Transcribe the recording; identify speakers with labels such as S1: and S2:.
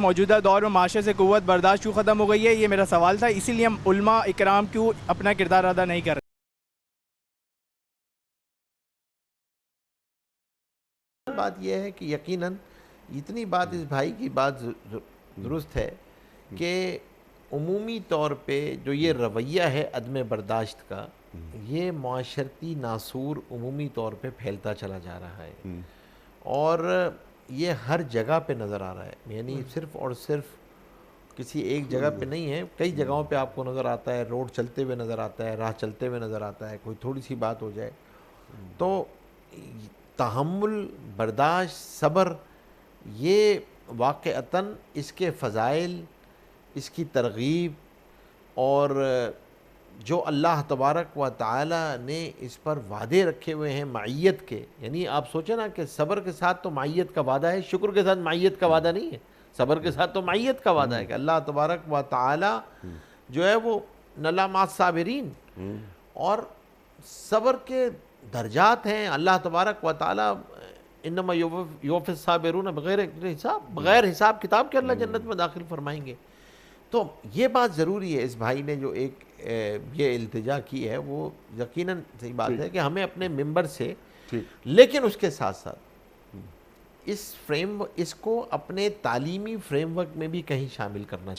S1: موجودہ دور میں معاشرے سے قوت برداشت کیوں ختم ہو گئی ہے، یہ میرا سوال تھا. اسی لیے ہم علماء اکرام کیوں اپنا کردار ادا نہیں کر رہے.
S2: بات یہ ہے کہ یقیناً اتنی بات اس بھائی کی بات درست ہے کہ عمومی طور پہ جو یہ رویہ ہے عدم برداشت کا، یہ معاشرتی ناسور عمومی طور پہ پھیلتا چلا جا رہا ہے، اور یہ ہر جگہ پہ نظر آ رہا ہے. یعنی صرف اور صرف کسی ایک جگہ پہ نہیں ہے، کئی جگہوں پہ آپ کو نظر آتا ہے. روڈ چلتے ہوئے نظر آتا ہے، راہ چلتے ہوئے نظر آتا ہے. کوئی تھوڑی سی بات ہو جائے تو تحمل، برداشت، صبر، یہ واقعتاً اس کے فضائل، اس کی ترغیب، اور جو اللہ تبارک و تعالی نے اس پر وعدے رکھے ہوئے ہیں معیت کے. یعنی آپ سوچیں نا کہ صبر کے ساتھ تو معیت کا وعدہ ہے، شکر کے ساتھ معیت کا وعدہ نہیں ہے. صبر کے ساتھ تو معیت کا وعدہ ہے کہ اللہ تبارک و تعالی جو ہے وہ نلا مع الصابرین، اور صبر کے درجات ہیں. اللہ تبارک و تعالی انما یوفی الصابرون بغیر حساب، بغیر حساب کتاب کے اللہ جنت میں داخل فرمائیں گے. تو یہ بات ضروری ہے. اس بھائی نے جو ایک یہ التجا کی ہے وہ یقیناً صحیح بات ہے کہ ہمیں اپنے ممبر سے، لیکن اس کے ساتھ ساتھ اس کو اپنے تعلیمی فریم ورک میں بھی کہیں شامل کرنا چاہیے.